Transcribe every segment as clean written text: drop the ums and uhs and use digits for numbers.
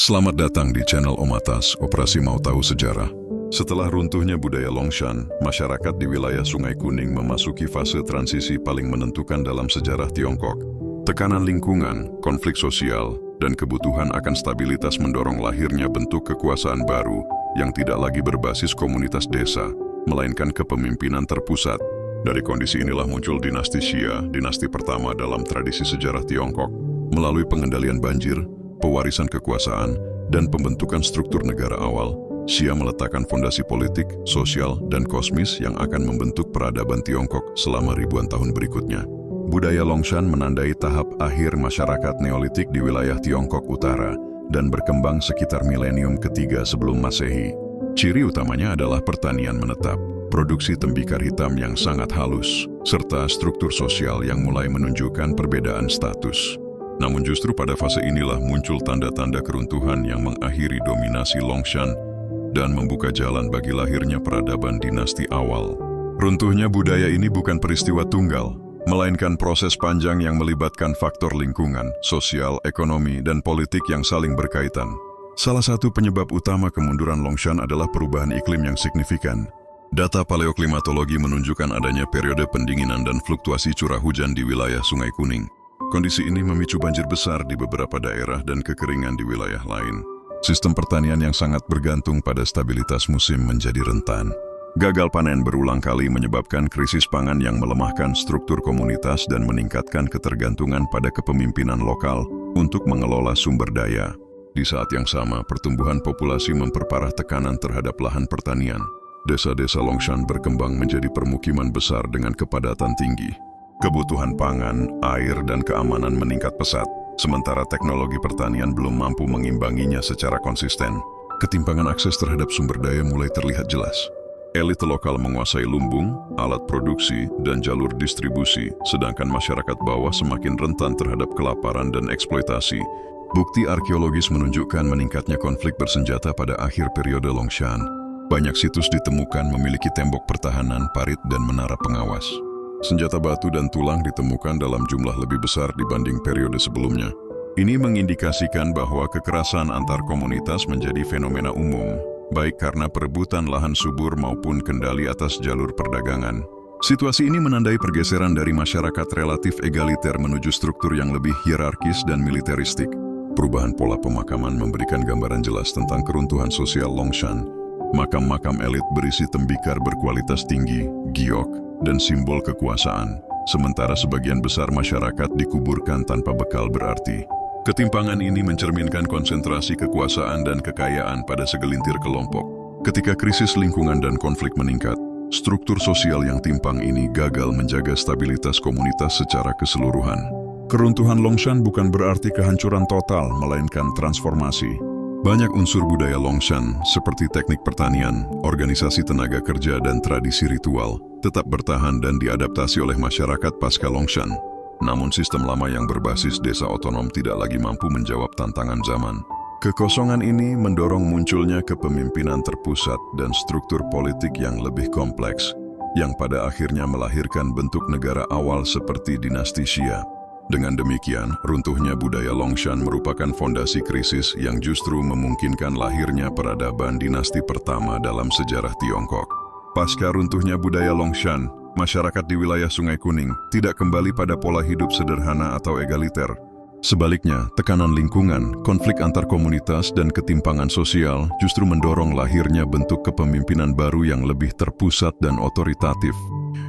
Selamat datang di channel Om Atas, Operasi Mau Tahu Sejarah. Setelah runtuhnya budaya Longshan, masyarakat di wilayah Sungai Kuning memasuki fase transisi paling menentukan dalam sejarah Tiongkok. Tekanan lingkungan, konflik sosial, dan kebutuhan akan stabilitas mendorong lahirnya bentuk kekuasaan baru yang tidak lagi berbasis komunitas desa, melainkan kepemimpinan terpusat. Dari kondisi inilah muncul dinasti Xia, dinasti pertama dalam tradisi sejarah Tiongkok, melalui pengendalian banjir, pewarisan kekuasaan, dan pembentukan struktur negara awal. Xia meletakkan fondasi politik, sosial, dan kosmis yang akan membentuk peradaban Tiongkok selama ribuan tahun berikutnya. Budaya Longshan menandai tahap akhir masyarakat Neolitik di wilayah Tiongkok Utara dan berkembang sekitar milenium ketiga sebelum Masehi. Ciri utamanya adalah pertanian menetap, produksi tembikar hitam yang sangat halus, serta struktur sosial yang mulai menunjukkan perbedaan status. Namun justru pada fase inilah muncul tanda-tanda keruntuhan yang mengakhiri dominasi Longshan dan membuka jalan bagi lahirnya peradaban dinasti awal. Runtuhnya budaya ini bukan peristiwa tunggal, melainkan proses panjang yang melibatkan faktor lingkungan, sosial, ekonomi, dan politik yang saling berkaitan. Salah satu penyebab utama kemunduran Longshan adalah perubahan iklim yang signifikan. Data paleoklimatologi menunjukkan adanya periode pendinginan dan fluktuasi curah hujan di wilayah Sungai Kuning. Kondisi ini memicu banjir besar di beberapa daerah dan kekeringan di wilayah lain. Sistem pertanian yang sangat bergantung pada stabilitas musim menjadi rentan. Gagal panen berulang kali menyebabkan krisis pangan yang melemahkan struktur komunitas dan meningkatkan ketergantungan pada kepemimpinan lokal untuk mengelola sumber daya. Di saat yang sama, pertumbuhan populasi memperparah tekanan terhadap lahan pertanian. Desa-desa Longshan berkembang menjadi permukiman besar dengan kepadatan tinggi. Kebutuhan pangan, air, dan keamanan meningkat pesat, sementara teknologi pertanian belum mampu mengimbanginya secara konsisten. Ketimpangan akses terhadap sumber daya mulai terlihat jelas. Elit lokal menguasai lumbung, alat produksi, dan jalur distribusi, sedangkan masyarakat bawah semakin rentan terhadap kelaparan dan eksploitasi. Bukti arkeologis menunjukkan meningkatnya konflik bersenjata pada akhir periode Longshan. Banyak situs ditemukan memiliki tembok pertahanan, parit, dan menara pengawas. Senjata batu dan tulang ditemukan dalam jumlah lebih besar dibanding periode sebelumnya. Ini mengindikasikan bahwa kekerasan antar komunitas menjadi fenomena umum, baik karena perebutan lahan subur maupun kendali atas jalur perdagangan. Situasi ini menandai pergeseran dari masyarakat relatif egaliter menuju struktur yang lebih hierarkis dan militeristik. Perubahan pola pemakaman memberikan gambaran jelas tentang keruntuhan sosial Longshan. Makam-makam elit berisi tembikar berkualitas tinggi, giok, dan simbol kekuasaan, sementara sebagian besar masyarakat dikuburkan tanpa bekal berarti. Ketimpangan ini mencerminkan konsentrasi kekuasaan dan kekayaan pada segelintir kelompok. Ketika krisis lingkungan dan konflik meningkat, struktur sosial yang timpang ini gagal menjaga stabilitas komunitas secara keseluruhan. Keruntuhan Longshan bukan berarti kehancuran total, melainkan transformasi. Banyak unsur budaya Longshan, seperti teknik pertanian, organisasi tenaga kerja, dan tradisi ritual, tetap bertahan dan diadaptasi oleh masyarakat pasca Longshan. Namun sistem lama yang berbasis desa otonom tidak lagi mampu menjawab tantangan zaman. Kekosongan ini mendorong munculnya kepemimpinan terpusat dan struktur politik yang lebih kompleks, yang pada akhirnya melahirkan bentuk negara awal seperti dinasti Xia. Dengan demikian, runtuhnya budaya Longshan merupakan fondasi krisis yang justru memungkinkan lahirnya peradaban dinasti pertama dalam sejarah Tiongkok. Pasca runtuhnya budaya Longshan, masyarakat di wilayah Sungai Kuning tidak kembali pada pola hidup sederhana atau egaliter. Sebaliknya, tekanan lingkungan, konflik antar komunitas, dan ketimpangan sosial justru mendorong lahirnya bentuk kepemimpinan baru yang lebih terpusat dan otoritatif.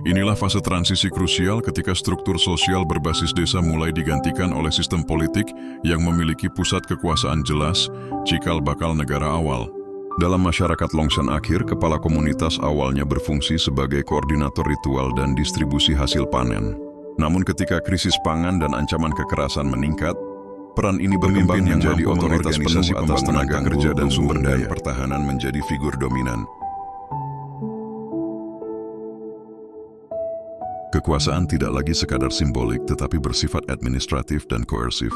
Inilah fase transisi krusial ketika struktur sosial berbasis desa mulai digantikan oleh sistem politik yang memiliki pusat kekuasaan jelas, cikal bakal negara awal. Dalam masyarakat Longshan akhir, kepala komunitas awalnya berfungsi sebagai koordinator ritual dan distribusi hasil panen. Namun ketika krisis pangan dan ancaman kekerasan meningkat, peran ini berkembang menjadi otoritas penuh atas tenaga kerja dan sumber daya. Pertahanan menjadi figur dominan. Kekuasaan tidak lagi sekadar simbolik tetapi bersifat administratif dan koersif.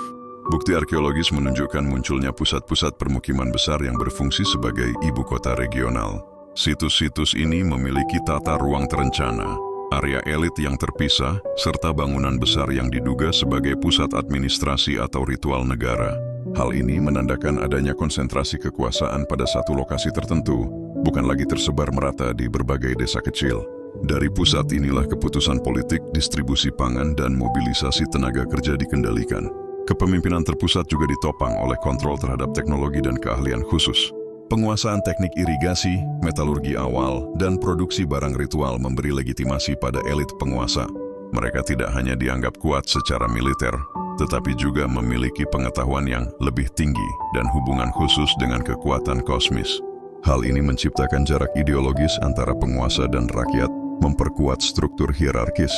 Bukti arkeologis menunjukkan munculnya pusat-pusat permukiman besar yang berfungsi sebagai ibu kota regional. Situs-situs ini memiliki tata ruang terencana, area elit yang terpisah, serta bangunan besar yang diduga sebagai pusat administrasi atau ritual negara. Hal ini menandakan adanya konsentrasi kekuasaan pada satu lokasi tertentu, bukan lagi tersebar merata di berbagai desa kecil. Dari pusat inilah keputusan politik, distribusi pangan, dan mobilisasi tenaga kerja dikendalikan. Kepemimpinan terpusat juga ditopang oleh kontrol terhadap teknologi dan keahlian khusus. Penguasaan teknik irigasi, metalurgi awal, dan produksi barang ritual memberi legitimasi pada elit penguasa. Mereka tidak hanya dianggap kuat secara militer, tetapi juga memiliki pengetahuan yang lebih tinggi dan hubungan khusus dengan kekuatan kosmis. Hal ini menciptakan jarak ideologis antara penguasa dan rakyat, memperkuat struktur hierarkis.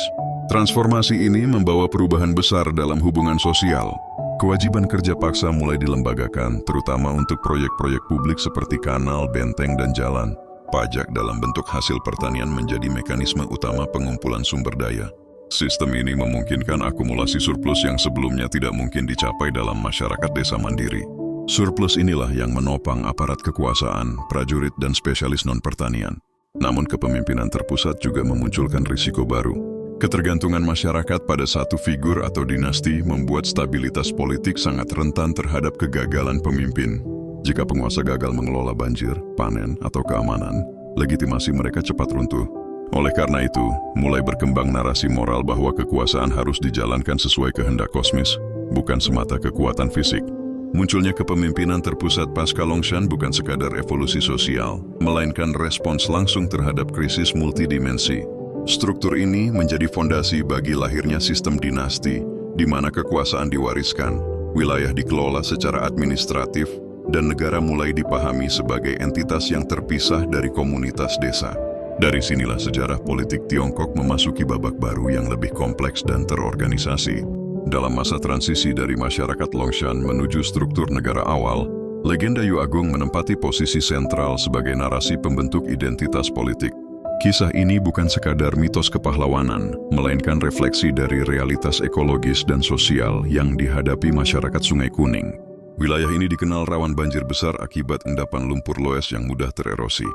Transformasi ini membawa perubahan besar dalam hubungan sosial. Kewajiban kerja paksa mulai dilembagakan, terutama untuk proyek-proyek publik seperti kanal, benteng, dan jalan. Pajak dalam bentuk hasil pertanian menjadi mekanisme utama pengumpulan sumber daya. Sistem ini memungkinkan akumulasi surplus yang sebelumnya tidak mungkin dicapai dalam masyarakat desa mandiri. Surplus inilah yang menopang aparat kekuasaan, prajurit, dan spesialis non-pertanian. Namun kepemimpinan terpusat juga memunculkan risiko baru. Ketergantungan masyarakat pada satu figur atau dinasti membuat stabilitas politik sangat rentan terhadap kegagalan pemimpin. Jika penguasa gagal mengelola banjir, panen, atau keamanan, legitimasi mereka cepat runtuh. Oleh karena itu, mulai berkembang narasi moral bahwa kekuasaan harus dijalankan sesuai kehendak kosmis, bukan semata kekuatan fisik. Munculnya kepemimpinan terpusat pasca Longshan bukan sekadar evolusi sosial, melainkan respons langsung terhadap krisis multidimensi. Struktur ini menjadi fondasi bagi lahirnya sistem dinasti, di mana kekuasaan diwariskan, wilayah dikelola secara administratif, dan negara mulai dipahami sebagai entitas yang terpisah dari komunitas desa. Dari sinilah sejarah politik Tiongkok memasuki babak baru yang lebih kompleks dan terorganisasi. Dalam masa transisi dari masyarakat Longshan menuju struktur negara awal, legenda Yu Agung menempati posisi sentral sebagai narasi pembentuk identitas politik. Kisah ini bukan sekadar mitos kepahlawanan, melainkan refleksi dari realitas ekologis dan sosial yang dihadapi masyarakat Sungai Kuning. Wilayah ini dikenal rawan banjir besar akibat endapan lumpur loess yang mudah tererosi.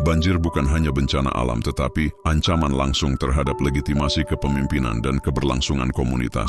Banjir bukan hanya bencana alam tetapi ancaman langsung terhadap legitimasi kepemimpinan dan keberlangsungan komunitas.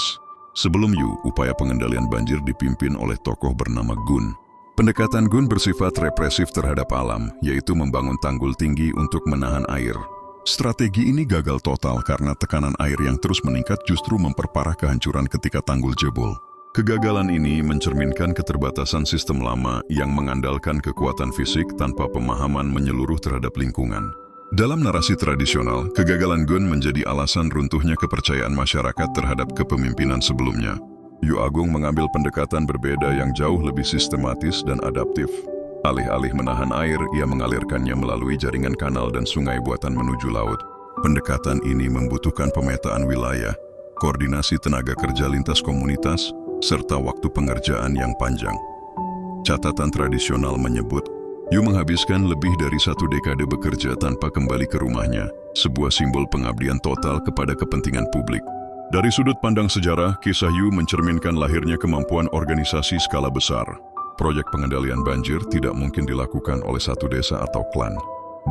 Sebelum Yu, upaya pengendalian banjir dipimpin oleh tokoh bernama Gun. Pendekatan Gun bersifat represif terhadap alam, yaitu membangun tanggul tinggi untuk menahan air. Strategi ini gagal total karena tekanan air yang terus meningkat justru memperparah kehancuran ketika tanggul jebol. Kegagalan ini mencerminkan keterbatasan sistem lama yang mengandalkan kekuatan fisik tanpa pemahaman menyeluruh terhadap lingkungan. Dalam narasi tradisional, kegagalan Gun menjadi alasan runtuhnya kepercayaan masyarakat terhadap kepemimpinan sebelumnya. Yu Agung mengambil pendekatan berbeda yang jauh lebih sistematis dan adaptif. Alih-alih menahan air, ia mengalirkannya melalui jaringan kanal dan sungai buatan menuju laut. Pendekatan ini membutuhkan pemetaan wilayah, koordinasi tenaga kerja lintas komunitas, serta waktu pengerjaan yang panjang. Catatan tradisional menyebut, Yu menghabiskan lebih dari 1 dekade bekerja tanpa kembali ke rumahnya, sebuah simbol pengabdian total kepada kepentingan publik. Dari sudut pandang sejarah, kisah Yu mencerminkan lahirnya kemampuan organisasi skala besar. Proyek pengendalian banjir tidak mungkin dilakukan oleh satu desa atau klan.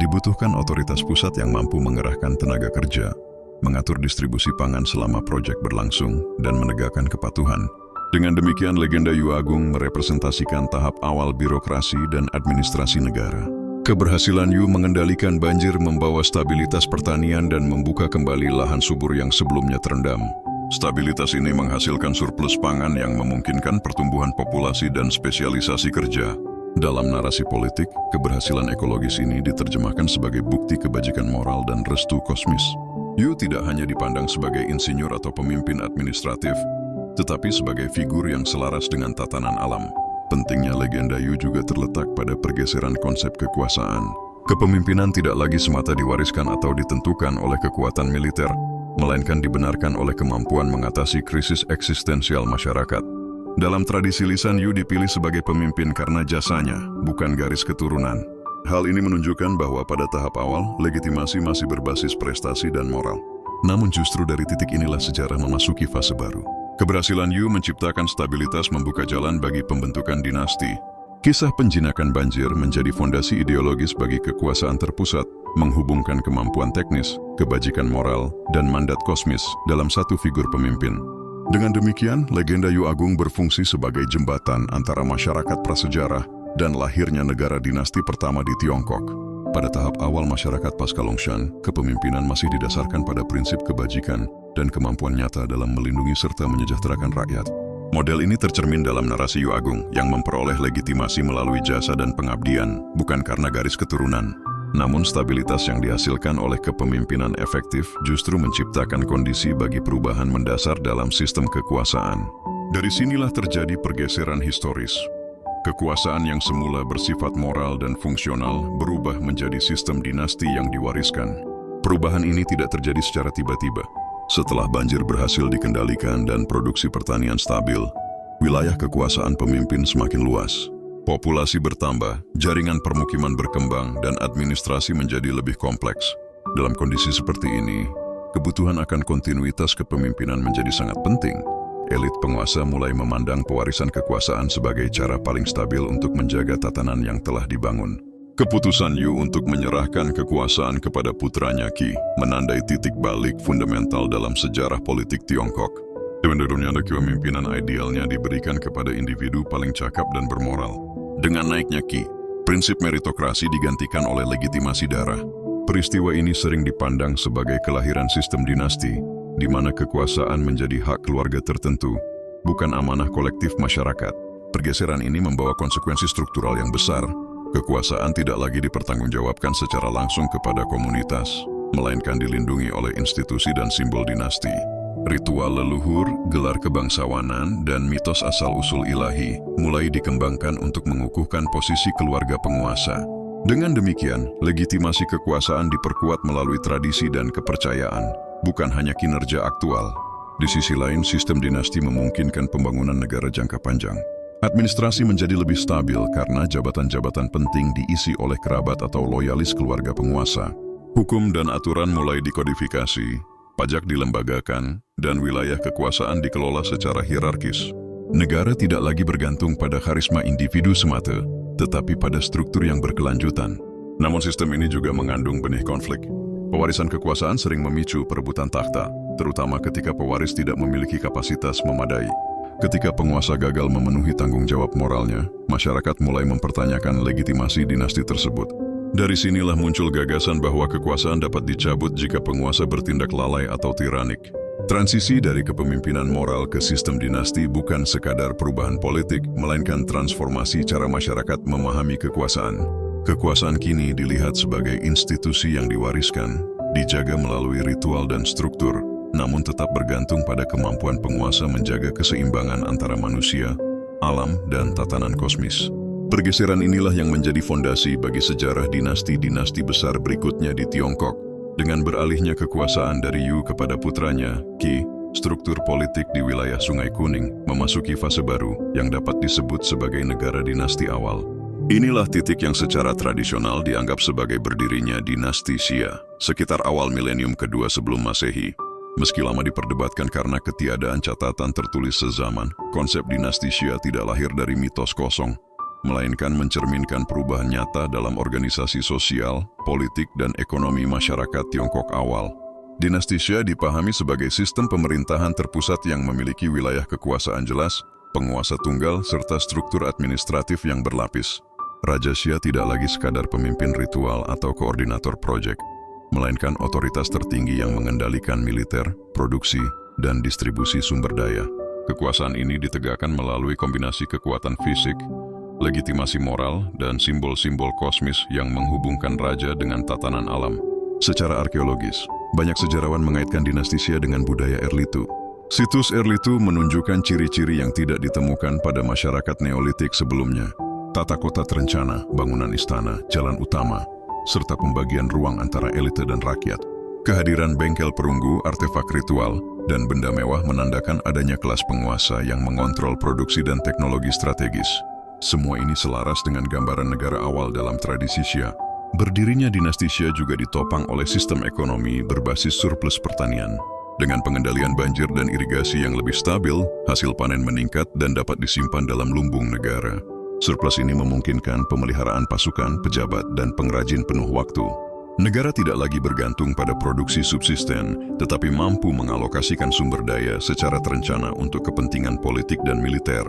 Dibutuhkan otoritas pusat yang mampu mengerahkan tenaga kerja, mengatur distribusi pangan selama proyek berlangsung, dan menegakkan kepatuhan. Dengan demikian, legenda Yu Agung merepresentasikan tahap awal birokrasi dan administrasi negara. Keberhasilan Yu mengendalikan banjir membawa stabilitas pertanian dan membuka kembali lahan subur yang sebelumnya terendam. Stabilitas ini menghasilkan surplus pangan yang memungkinkan pertumbuhan populasi dan spesialisasi kerja. Dalam narasi politik, keberhasilan ekologis ini diterjemahkan sebagai bukti kebajikan moral dan restu kosmis. Yu tidak hanya dipandang sebagai insinyur atau pemimpin administratif, tetapi sebagai figur yang selaras dengan tatanan alam. Pentingnya legenda Yu juga terletak pada pergeseran konsep kekuasaan. Kepemimpinan tidak lagi semata diwariskan atau ditentukan oleh kekuatan militer, melainkan dibenarkan oleh kemampuan mengatasi krisis eksistensial masyarakat. Dalam tradisi lisan, Yu dipilih sebagai pemimpin karena jasanya, bukan garis keturunan. Hal ini menunjukkan bahwa pada tahap awal, legitimasi masih berbasis prestasi dan moral. Namun justru dari titik inilah sejarah memasuki fase baru. Keberhasilan Yu menciptakan stabilitas membuka jalan bagi pembentukan dinasti. Kisah penjinakan banjir menjadi fondasi ideologis bagi kekuasaan terpusat, menghubungkan kemampuan teknis, kebajikan moral, dan mandat kosmis dalam satu figur pemimpin. Dengan demikian, legenda Yu Agung berfungsi sebagai jembatan antara masyarakat prasejarah dan lahirnya negara dinasti pertama di Tiongkok. Pada tahap awal masyarakat pasca Longshan, kepemimpinan masih didasarkan pada prinsip kebajikan dan kemampuan nyata dalam melindungi serta menyejahterakan rakyat. Model ini tercermin dalam narasi Yu Agung yang memperoleh legitimasi melalui jasa dan pengabdian, bukan karena garis keturunan. Namun stabilitas yang dihasilkan oleh kepemimpinan efektif justru menciptakan kondisi bagi perubahan mendasar dalam sistem kekuasaan. Dari sinilah terjadi pergeseran historis. Kekuasaan yang semula bersifat moral dan fungsional berubah menjadi sistem dinasti yang diwariskan. Perubahan ini tidak terjadi secara tiba-tiba. Setelah banjir berhasil dikendalikan dan produksi pertanian stabil, wilayah kekuasaan pemimpin semakin luas. Populasi bertambah, jaringan permukiman berkembang, dan administrasi menjadi lebih kompleks. Dalam kondisi seperti ini, kebutuhan akan kontinuitas kepemimpinan menjadi sangat penting. Elit penguasa mulai memandang pewarisan kekuasaan sebagai cara paling stabil untuk menjaga tatanan yang telah dibangun. Keputusan Yu untuk menyerahkan kekuasaan kepada putranya Qi menandai titik balik fundamental dalam sejarah politik Tiongkok. Sebenarnya kepemimpinan idealnya diberikan kepada individu paling cakap dan bermoral. Dengan naiknya Qi, prinsip meritokrasi digantikan oleh legitimasi darah. Peristiwa ini sering dipandang sebagai kelahiran sistem dinasti, di mana kekuasaan menjadi hak keluarga tertentu, bukan amanah kolektif masyarakat. Pergeseran ini membawa konsekuensi struktural yang besar. Kekuasaan tidak lagi dipertanggungjawabkan secara langsung kepada komunitas, melainkan dilindungi oleh institusi dan simbol dinasti. Ritual leluhur, gelar kebangsawanan, dan mitos asal-usul ilahi mulai dikembangkan untuk mengukuhkan posisi keluarga penguasa. Dengan demikian, legitimasi kekuasaan diperkuat melalui tradisi dan kepercayaan, bukan hanya kinerja aktual. Di sisi lain, sistem dinasti memungkinkan pembangunan negara jangka panjang. Administrasi menjadi lebih stabil karena jabatan-jabatan penting diisi oleh kerabat atau loyalis keluarga penguasa. Hukum dan aturan mulai dikodifikasi, pajak dilembagakan, dan wilayah kekuasaan dikelola secara hierarkis. Negara tidak lagi bergantung pada karisma individu semata, tetapi pada struktur yang berkelanjutan. Namun sistem ini juga mengandung benih konflik. Pewarisan kekuasaan sering memicu perebutan takhta, terutama ketika pewaris tidak memiliki kapasitas memadai. Ketika penguasa gagal memenuhi tanggung jawab moralnya, masyarakat mulai mempertanyakan legitimasi dinasti tersebut. Dari sinilah muncul gagasan bahwa kekuasaan dapat dicabut jika penguasa bertindak lalai atau tiranik. Transisi dari kepemimpinan moral ke sistem dinasti bukan sekadar perubahan politik, melainkan transformasi cara masyarakat memahami kekuasaan. Kekuasaan kini dilihat sebagai institusi yang diwariskan, dijaga melalui ritual dan struktur, namun tetap bergantung pada kemampuan penguasa menjaga keseimbangan antara manusia, alam, dan tatanan kosmis. Pergeseran inilah yang menjadi fondasi bagi sejarah dinasti-dinasti besar berikutnya di Tiongkok. Dengan beralihnya kekuasaan dari Yu kepada putranya, Qi, struktur politik di wilayah Sungai Kuning memasuki fase baru yang dapat disebut sebagai negara dinasti awal. Inilah titik yang secara tradisional dianggap sebagai berdirinya dinasti Xia, sekitar awal milenium kedua sebelum Masehi. Meski lama diperdebatkan karena ketiadaan catatan tertulis sezaman, konsep dinasti Xia tidak lahir dari mitos kosong, melainkan mencerminkan perubahan nyata dalam organisasi sosial, politik, dan ekonomi masyarakat Tiongkok awal. Dinasti Xia dipahami sebagai sistem pemerintahan terpusat yang memiliki wilayah kekuasaan jelas, penguasa tunggal, serta struktur administratif yang berlapis. Raja Xia tidak lagi sekadar pemimpin ritual atau koordinator proyek, melainkan otoritas tertinggi yang mengendalikan militer, produksi, dan distribusi sumber daya. Kekuasaan ini ditegakkan melalui kombinasi kekuatan fisik, legitimasi moral, dan simbol-simbol kosmis yang menghubungkan raja dengan tatanan alam. Secara arkeologis, banyak sejarawan mengaitkan dinasti Xia dengan budaya Erlitou. Situs Erlitou menunjukkan ciri-ciri yang tidak ditemukan pada masyarakat Neolitik sebelumnya. Tata kota terencana, bangunan istana, jalan utama, serta pembagian ruang antara elite dan rakyat. Kehadiran bengkel perunggu, artefak ritual, dan benda mewah menandakan adanya kelas penguasa yang mengontrol produksi dan teknologi strategis. Semua ini selaras dengan gambaran negara awal dalam tradisi Xia. Berdirinya dinasti Xia juga ditopang oleh sistem ekonomi berbasis surplus pertanian. Dengan pengendalian banjir dan irigasi yang lebih stabil, hasil panen meningkat dan dapat disimpan dalam lumbung negara. Surplus ini memungkinkan pemeliharaan pasukan, pejabat, dan pengrajin penuh waktu. Negara tidak lagi bergantung pada produksi subsisten, tetapi mampu mengalokasikan sumber daya secara terencana untuk kepentingan politik dan militer.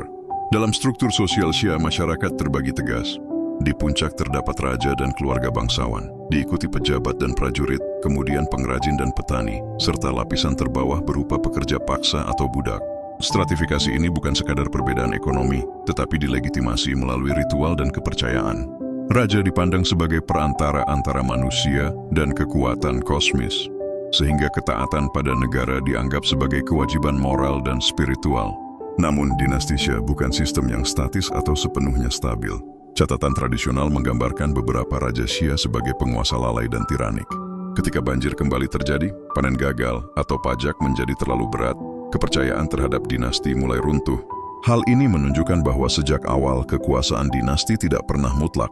Dalam struktur sosial Shia, masyarakat terbagi tegas. Di puncak terdapat raja dan keluarga bangsawan, diikuti pejabat dan prajurit, kemudian pengrajin dan petani, serta lapisan terbawah berupa pekerja paksa atau budak. Stratifikasi ini bukan sekadar perbedaan ekonomi, tetapi dilegitimasi melalui ritual dan kepercayaan. Raja dipandang sebagai perantara antara manusia dan kekuatan kosmis, sehingga ketaatan pada negara dianggap sebagai kewajiban moral dan spiritual. Namun, dinasti Shia bukan sistem yang statis atau sepenuhnya stabil. Catatan tradisional menggambarkan beberapa raja Shia sebagai penguasa lalai dan tiranik. Ketika banjir kembali terjadi, panen gagal, atau pajak menjadi terlalu berat, kepercayaan terhadap dinasti mulai runtuh. Hal ini menunjukkan bahwa sejak awal kekuasaan dinasti tidak pernah mutlak.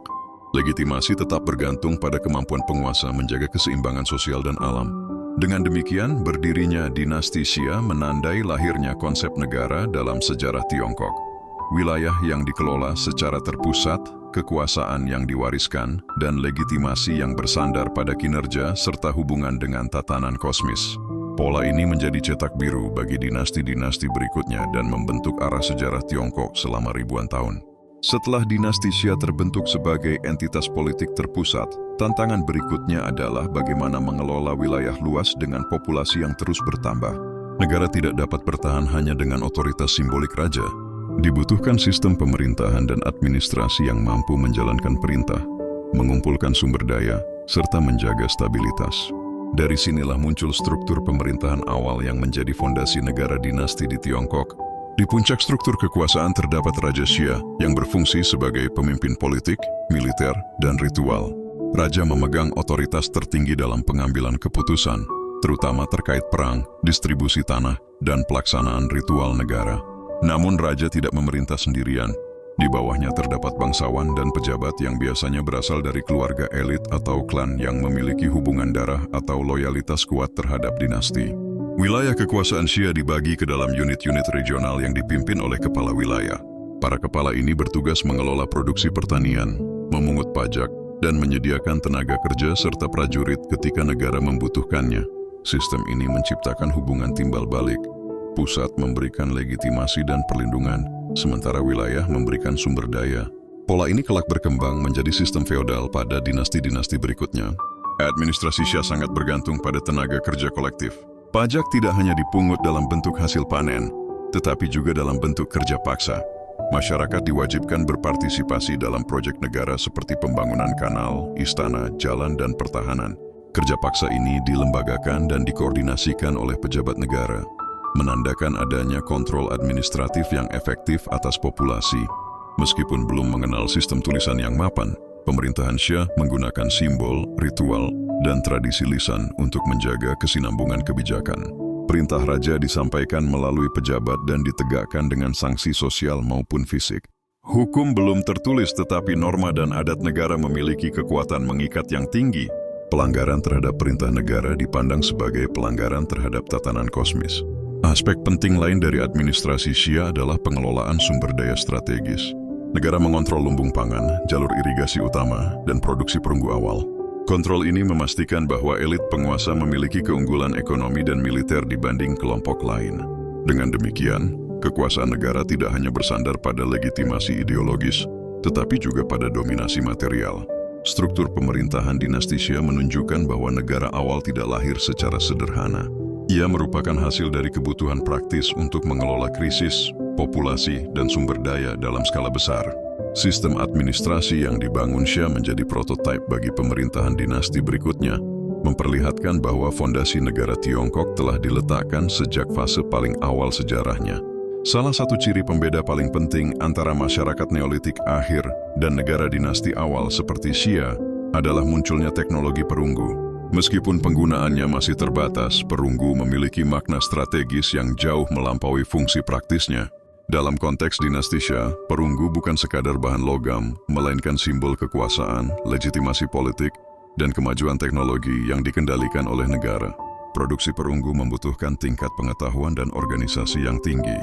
Legitimasi tetap bergantung pada kemampuan penguasa menjaga keseimbangan sosial dan alam. Dengan demikian, berdirinya dinasti Shia menandai lahirnya konsep negara dalam sejarah Tiongkok. Wilayah yang dikelola secara terpusat, kekuasaan yang diwariskan, dan legitimasi yang bersandar pada kinerja serta hubungan dengan tatanan kosmis. Pola ini menjadi cetak biru bagi dinasti-dinasti berikutnya dan membentuk arah sejarah Tiongkok selama ribuan tahun. Setelah dinasti Shia terbentuk sebagai entitas politik terpusat, tantangan berikutnya adalah bagaimana mengelola wilayah luas dengan populasi yang terus bertambah. Negara tidak dapat bertahan hanya dengan otoritas simbolik raja. Dibutuhkan sistem pemerintahan dan administrasi yang mampu menjalankan perintah, mengumpulkan sumber daya, serta menjaga stabilitas. Dari sinilah muncul struktur pemerintahan awal yang menjadi fondasi negara dinasti di Tiongkok. Di puncak struktur kekuasaan terdapat Raja Shia yang berfungsi sebagai pemimpin politik, militer, dan ritual. Raja memegang otoritas tertinggi dalam pengambilan keputusan, terutama terkait perang, distribusi tanah, dan pelaksanaan ritual negara. Namun Raja tidak memerintah sendirian. Di bawahnya terdapat bangsawan dan pejabat yang biasanya berasal dari keluarga elit atau klan yang memiliki hubungan darah atau loyalitas kuat terhadap dinasti. Wilayah kekuasaan Shia dibagi ke dalam unit-unit regional yang dipimpin oleh kepala wilayah. Para kepala ini bertugas mengelola produksi pertanian, memungut pajak, dan menyediakan tenaga kerja serta prajurit ketika negara membutuhkannya. Sistem ini menciptakan hubungan timbal balik. Pusat memberikan legitimasi dan perlindungan, sementara wilayah memberikan sumber daya. Pola ini kelak berkembang menjadi sistem feodal pada dinasti-dinasti berikutnya. Administrasi Shia sangat bergantung pada tenaga kerja kolektif. Pajak tidak hanya dipungut dalam bentuk hasil panen, tetapi juga dalam bentuk kerja paksa. Masyarakat diwajibkan berpartisipasi dalam proyek negara seperti pembangunan kanal, istana, jalan, dan pertahanan. Kerja paksa ini dilembagakan dan dikoordinasikan oleh pejabat negara, menandakan adanya kontrol administratif yang efektif atas populasi. Meskipun belum mengenal sistem tulisan yang mapan, pemerintahan Shia menggunakan simbol, ritual, dan tradisi lisan untuk menjaga kesinambungan kebijakan. Perintah raja disampaikan melalui pejabat dan ditegakkan dengan sanksi sosial maupun fisik. Hukum belum tertulis, tetapi norma dan adat negara memiliki kekuatan mengikat yang tinggi. Pelanggaran terhadap perintah negara dipandang sebagai pelanggaran terhadap tatanan kosmis. Aspek penting lain dari administrasi Shia adalah pengelolaan sumber daya strategis. Negara mengontrol lumbung pangan, jalur irigasi utama, dan produksi perunggu awal. Kontrol ini memastikan bahwa elit penguasa memiliki keunggulan ekonomi dan militer dibanding kelompok lain. Dengan demikian, kekuasaan negara tidak hanya bersandar pada legitimasi ideologis, tetapi juga pada dominasi material. Struktur pemerintahan dinasti Shia menunjukkan bahwa negara awal tidak lahir secara sederhana. Ia merupakan hasil dari kebutuhan praktis untuk mengelola krisis, populasi, dan sumber daya dalam skala besar. Sistem administrasi yang dibangun Shia menjadi prototipe bagi pemerintahan dinasti berikutnya, memperlihatkan bahwa fondasi negara Tiongkok telah diletakkan sejak fase paling awal sejarahnya. Salah satu ciri pembeda paling penting antara masyarakat Neolitik akhir dan negara dinasti awal seperti Shia adalah munculnya teknologi perunggu. Meskipun penggunaannya masih terbatas, perunggu memiliki makna strategis yang jauh melampaui fungsi praktisnya. Dalam konteks dinasti Shia, perunggu bukan sekadar bahan logam, melainkan simbol kekuasaan, legitimasi politik, dan kemajuan teknologi yang dikendalikan oleh negara. Produksi perunggu membutuhkan tingkat pengetahuan dan organisasi yang tinggi.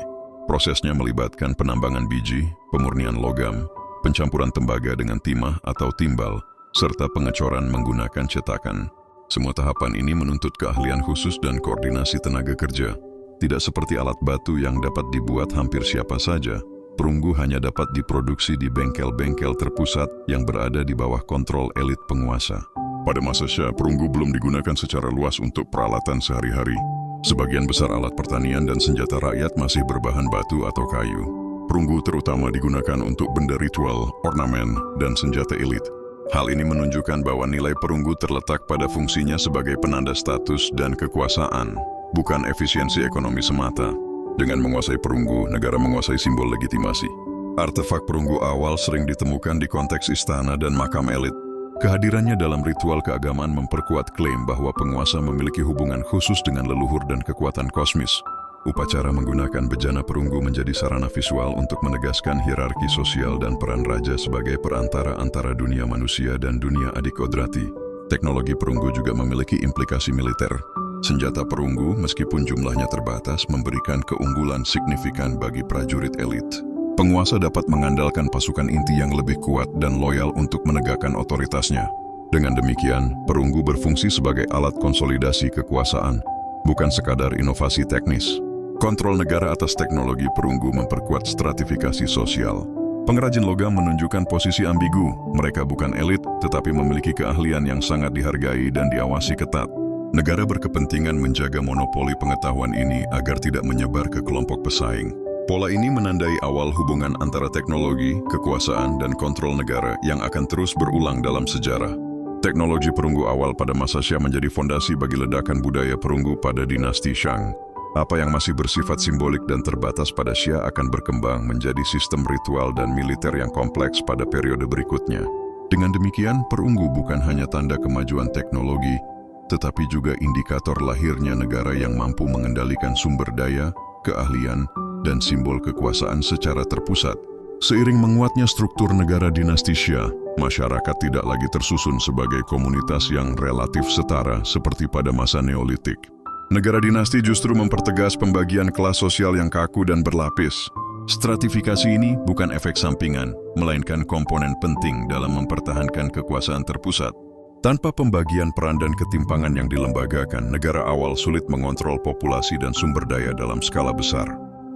Prosesnya melibatkan penambangan biji, pemurnian logam, pencampuran tembaga dengan timah atau timbal, serta pengecoran menggunakan cetakan. Semua tahapan ini menuntut keahlian khusus dan koordinasi tenaga kerja. Tidak seperti alat batu yang dapat dibuat hampir siapa saja, perunggu hanya dapat diproduksi di bengkel-bengkel terpusat yang berada di bawah kontrol elit penguasa. Pada masa Shah, perunggu belum digunakan secara luas untuk peralatan sehari-hari. Sebagian besar alat pertanian dan senjata rakyat masih berbahan batu atau kayu. Perunggu terutama digunakan untuk benda ritual, ornamen, dan senjata elit. Hal ini menunjukkan bahwa nilai perunggu terletak pada fungsinya sebagai penanda status dan kekuasaan, bukan efisiensi ekonomi semata. Dengan menguasai perunggu, negara menguasai simbol legitimasi. Artefak perunggu awal sering ditemukan di konteks istana dan makam elit. Kehadirannya dalam ritual keagamaan memperkuat klaim bahwa penguasa memiliki hubungan khusus dengan leluhur dan kekuatan kosmis. Upacara menggunakan bejana perunggu menjadi sarana visual untuk menegaskan hierarki sosial dan peran raja sebagai perantara antara dunia manusia dan dunia adikodrati. Teknologi perunggu juga memiliki implikasi militer. Senjata perunggu, meskipun jumlahnya terbatas, memberikan keunggulan signifikan bagi prajurit elit. Penguasa dapat mengandalkan pasukan inti yang lebih kuat dan loyal untuk menegakkan otoritasnya. Dengan demikian, perunggu berfungsi sebagai alat konsolidasi kekuasaan, bukan sekadar inovasi teknis. Kontrol negara atas teknologi perunggu memperkuat stratifikasi sosial. Pengrajin logam menunjukkan posisi ambigu. Mereka bukan elit, tetapi memiliki keahlian yang sangat dihargai dan diawasi ketat. Negara berkepentingan menjaga monopoli pengetahuan ini agar tidak menyebar ke kelompok pesaing. Pola ini menandai awal hubungan antara teknologi, kekuasaan, dan kontrol negara yang akan terus berulang dalam sejarah. Teknologi perunggu awal pada masa Shah menjadi fondasi bagi ledakan budaya perunggu pada dinasti Shang. Apa yang masih bersifat simbolik dan terbatas pada Shah akan berkembang menjadi sistem ritual dan militer yang kompleks pada periode berikutnya. Dengan demikian, perunggu bukan hanya tanda kemajuan teknologi, tetapi juga indikator lahirnya negara yang mampu mengendalikan sumber daya, keahlian, dan simbol kekuasaan secara terpusat. Seiring menguatnya struktur negara dinasti Shah, masyarakat tidak lagi tersusun sebagai komunitas yang relatif setara seperti pada masa Neolitik. Negara dinasti justru mempertegas pembagian kelas sosial yang kaku dan berlapis. Stratifikasi ini bukan efek sampingan, melainkan komponen penting dalam mempertahankan kekuasaan terpusat. Tanpa pembagian peran dan ketimpangan yang dilembagakan, negara awal sulit mengontrol populasi dan sumber daya dalam skala besar.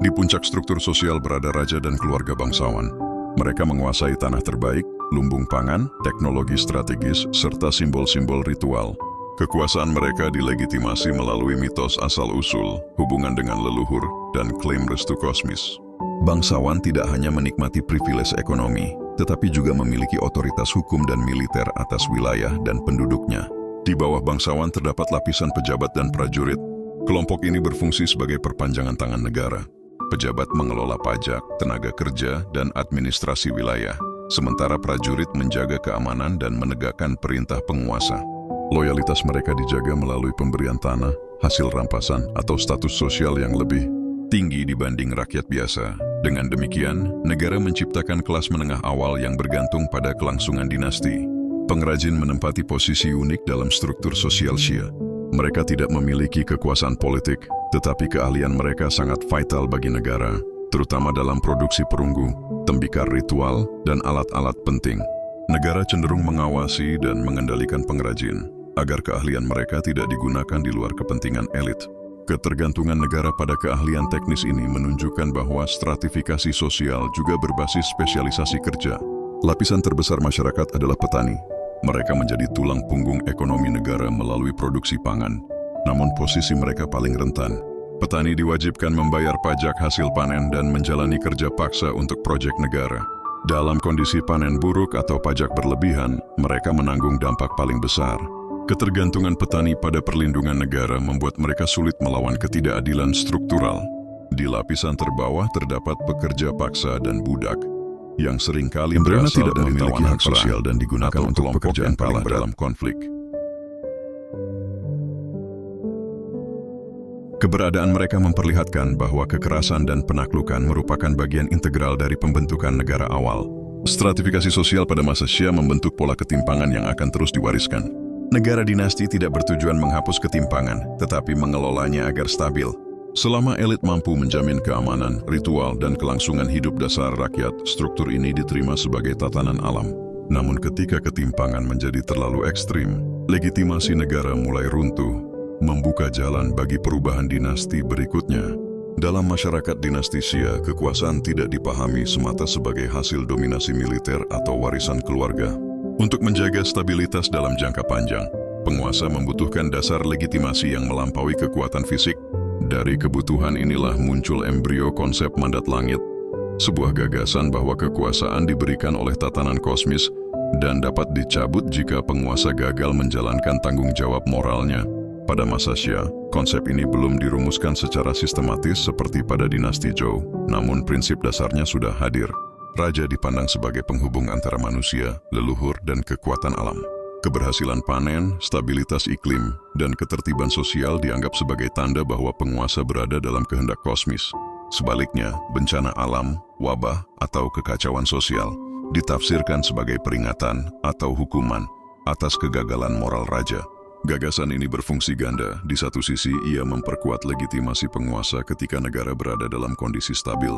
Di puncak struktur sosial berada raja dan keluarga bangsawan. Mereka menguasai tanah terbaik, lumbung pangan, teknologi strategis, serta simbol-simbol ritual. Kekuasaan mereka dilegitimasi melalui mitos asal-usul, hubungan dengan leluhur, dan klaim restu kosmis. Bangsawan tidak hanya menikmati privilege ekonomi, tetapi juga memiliki otoritas hukum dan militer atas wilayah dan penduduknya. Di bawah bangsawan terdapat lapisan pejabat dan prajurit. Kelompok ini berfungsi sebagai perpanjangan tangan negara. Pejabat mengelola pajak, tenaga kerja, dan administrasi wilayah, sementara prajurit menjaga keamanan dan menegakkan perintah penguasa. Loyalitas mereka dijaga melalui pemberian tanah, hasil rampasan, atau status sosial yang lebih tinggi dibanding rakyat biasa. Dengan demikian, negara menciptakan kelas menengah awal yang bergantung pada kelangsungan dinasti. Pengrajin menempati posisi unik dalam struktur sosial Shia. Mereka tidak memiliki kekuasaan politik, tetapi keahlian mereka sangat vital bagi negara, terutama dalam produksi perunggu, tembikar ritual, dan alat-alat penting. Negara cenderung mengawasi dan mengendalikan pengrajin, agar keahlian mereka tidak digunakan di luar kepentingan elit. Ketergantungan negara pada keahlian teknis ini menunjukkan bahwa stratifikasi sosial juga berbasis spesialisasi kerja. Lapisan terbesar masyarakat adalah petani. Mereka menjadi tulang punggung ekonomi negara melalui produksi pangan. Namun posisi mereka paling rentan. Petani diwajibkan membayar pajak hasil panen dan menjalani kerja paksa untuk proyek negara. Dalam kondisi panen buruk atau pajak berlebihan, mereka menanggung dampak paling besar. Ketergantungan petani pada perlindungan negara membuat mereka sulit melawan ketidakadilan struktural. Di lapisan terbawah terdapat pekerja paksa dan budak, yang seringkali berasal tidak memiliki hak sosial dan digunakan untuk pekerjaan paling dalam konflik. Keberadaan mereka memperlihatkan bahwa kekerasan dan penaklukan merupakan bagian integral dari pembentukan negara awal. Stratifikasi sosial pada masa Shah membentuk pola ketimpangan yang akan terus diwariskan. Negara dinasti tidak bertujuan menghapus ketimpangan, tetapi mengelolanya agar stabil. Selama elit mampu menjamin keamanan, ritual, dan kelangsungan hidup dasar rakyat, struktur ini diterima sebagai tatanan alam. Namun ketika ketimpangan menjadi terlalu ekstrim, legitimasi negara mulai runtuh, membuka jalan bagi perubahan dinasti berikutnya. Dalam masyarakat dinasti Xia, kekuasaan tidak dipahami semata sebagai hasil dominasi militer atau warisan keluarga. Untuk menjaga stabilitas dalam jangka panjang, penguasa membutuhkan dasar legitimasi yang melampaui kekuatan fisik. Dari kebutuhan inilah muncul embrio konsep mandat langit, sebuah gagasan bahwa kekuasaan diberikan oleh tatanan kosmis dan dapat dicabut jika penguasa gagal menjalankan tanggung jawab moralnya. Pada masa Xia, konsep ini belum dirumuskan secara sistematis seperti pada dinasti Zhou, namun prinsip dasarnya sudah hadir. Raja dipandang sebagai penghubung antara manusia, leluhur, dan kekuatan alam. Keberhasilan panen, stabilitas iklim, dan ketertiban sosial dianggap sebagai tanda bahwa penguasa berada dalam kehendak kosmis. Sebaliknya, bencana alam, wabah, atau kekacauan sosial ditafsirkan sebagai peringatan atau hukuman atas kegagalan moral raja. Gagasan ini berfungsi ganda. Di satu sisi, ia memperkuat legitimasi penguasa ketika negara berada dalam kondisi stabil.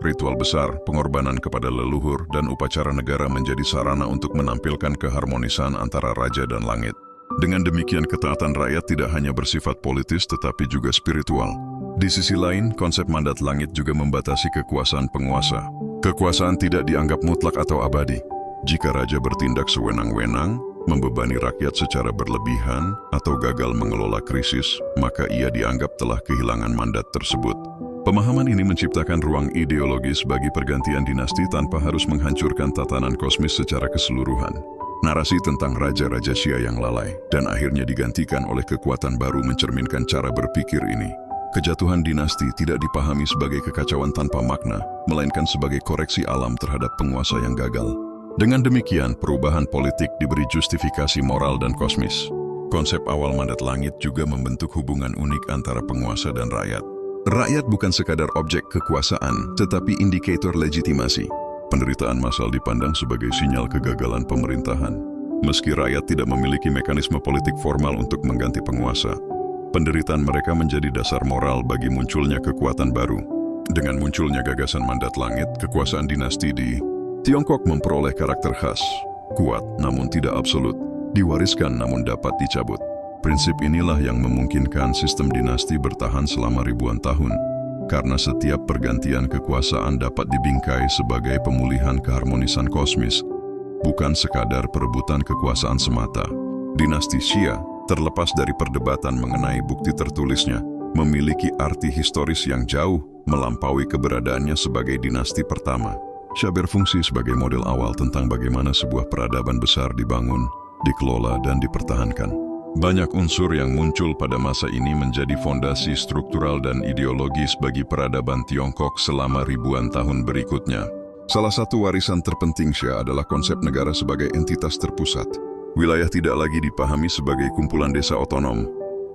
Ritual besar, pengorbanan kepada leluhur, dan upacara negara menjadi sarana untuk menampilkan keharmonisan antara raja dan langit. Dengan demikian, ketaatan rakyat tidak hanya bersifat politis tetapi juga spiritual. Di sisi lain, konsep mandat langit juga membatasi kekuasaan penguasa. Kekuasaan tidak dianggap mutlak atau abadi. Jika raja bertindak sewenang-wenang, membebani rakyat secara berlebihan, atau gagal mengelola krisis, maka ia dianggap telah kehilangan mandat tersebut. Pemahaman ini menciptakan ruang ideologis bagi pergantian dinasti tanpa harus menghancurkan tatanan kosmis secara keseluruhan. Narasi tentang raja-raja Xia yang lalai dan akhirnya digantikan oleh kekuatan baru mencerminkan cara berpikir ini. Kejatuhan dinasti tidak dipahami sebagai kekacauan tanpa makna, melainkan sebagai koreksi alam terhadap penguasa yang gagal. Dengan demikian, perubahan politik diberi justifikasi moral dan kosmis. Konsep awal mandat langit juga membentuk hubungan unik antara penguasa dan rakyat. Rakyat bukan sekadar objek kekuasaan, tetapi indikator legitimasi. Penderitaan massal dipandang sebagai sinyal kegagalan pemerintahan. Meski rakyat tidak memiliki mekanisme politik formal untuk mengganti penguasa, penderitaan mereka menjadi dasar moral bagi munculnya kekuatan baru. Dengan munculnya gagasan mandat langit, kekuasaan dinasti di Tiongkok memperoleh karakter khas, kuat namun tidak absolut, diwariskan namun dapat dicabut. Prinsip inilah yang memungkinkan sistem dinasti bertahan selama ribuan tahun, karena setiap pergantian kekuasaan dapat dibingkai sebagai pemulihan keharmonisan kosmis, bukan sekadar perebutan kekuasaan semata. Dinasti Xia, terlepas dari perdebatan mengenai bukti tertulisnya, memiliki arti historis yang jauh melampaui keberadaannya sebagai dinasti pertama. Xia berfungsi sebagai model awal tentang bagaimana sebuah peradaban besar dibangun, dikelola, dan dipertahankan. Banyak unsur yang muncul pada masa ini menjadi fondasi struktural dan ideologis bagi peradaban Tiongkok selama ribuan tahun berikutnya. Salah satu warisan terpenting Xia adalah konsep negara sebagai entitas terpusat. Wilayah tidak lagi dipahami sebagai kumpulan desa otonom,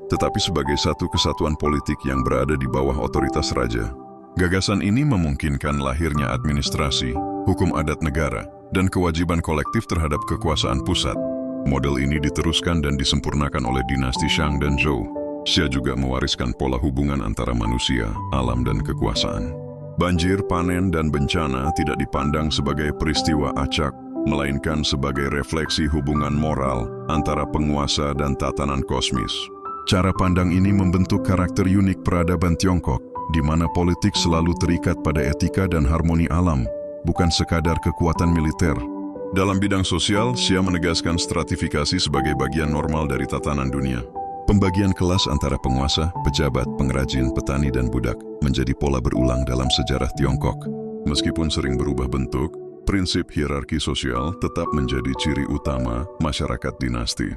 tetapi sebagai satu kesatuan politik yang berada di bawah otoritas raja. Gagasan ini memungkinkan lahirnya administrasi, hukum adat negara, dan kewajiban kolektif terhadap kekuasaan pusat. Model ini diteruskan dan disempurnakan oleh dinasti Shang dan Zhou. Xia juga mewariskan pola hubungan antara manusia, alam, dan kekuasaan. Banjir, panen, dan bencana tidak dipandang sebagai peristiwa acak, melainkan sebagai refleksi hubungan moral antara penguasa dan tatanan kosmis. Cara pandang ini membentuk karakter unik peradaban Tiongkok, di mana politik selalu terikat pada etika dan harmoni alam, bukan sekadar kekuatan militer. Dalam bidang sosial, Xia menegaskan stratifikasi sebagai bagian normal dari tatanan dunia. Pembagian kelas antara penguasa, pejabat, pengrajin, petani, dan budak menjadi pola berulang dalam sejarah Tiongkok. Meskipun sering berubah bentuk, prinsip hierarki sosial tetap menjadi ciri utama masyarakat dinasti.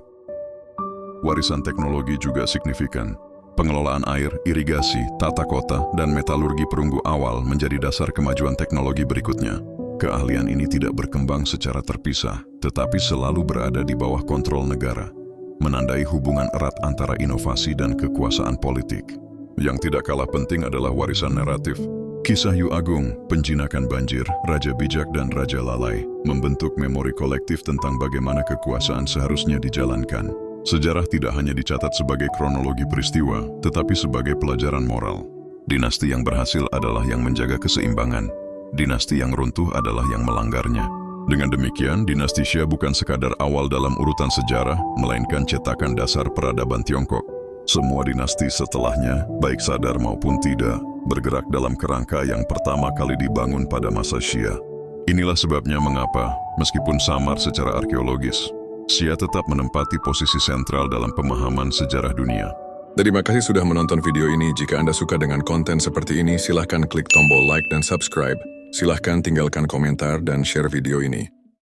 Warisan teknologi juga signifikan. Pengelolaan air, irigasi, tata kota, dan metalurgi perunggu awal menjadi dasar kemajuan teknologi berikutnya. Keahlian ini tidak berkembang secara terpisah, tetapi selalu berada di bawah kontrol negara, menandai hubungan erat antara inovasi dan kekuasaan politik. Yang tidak kalah penting adalah warisan naratif. Kisah Yu Agung, penjinakan banjir, Raja Bijak, dan Raja Lalai membentuk memori kolektif tentang bagaimana kekuasaan seharusnya dijalankan. Sejarah tidak hanya dicatat sebagai kronologi peristiwa, tetapi sebagai pelajaran moral. Dinasti yang berhasil adalah yang menjaga keseimbangan. Dinasti yang runtuh adalah yang melanggarnya. Dengan demikian, dinasti Xia bukan sekadar awal dalam urutan sejarah, melainkan cetakan dasar peradaban Tiongkok. Semua dinasti setelahnya, baik sadar maupun tidak, bergerak dalam kerangka yang pertama kali dibangun pada masa Xia. Inilah sebabnya mengapa, meskipun samar secara arkeologis, Xia tetap menempati posisi sentral dalam pemahaman sejarah dunia. Terima kasih sudah menonton video ini. Jika Anda suka dengan konten seperti ini, silahkan klik tombol like dan subscribe. Silahkan tinggalkan komentar dan share video ini.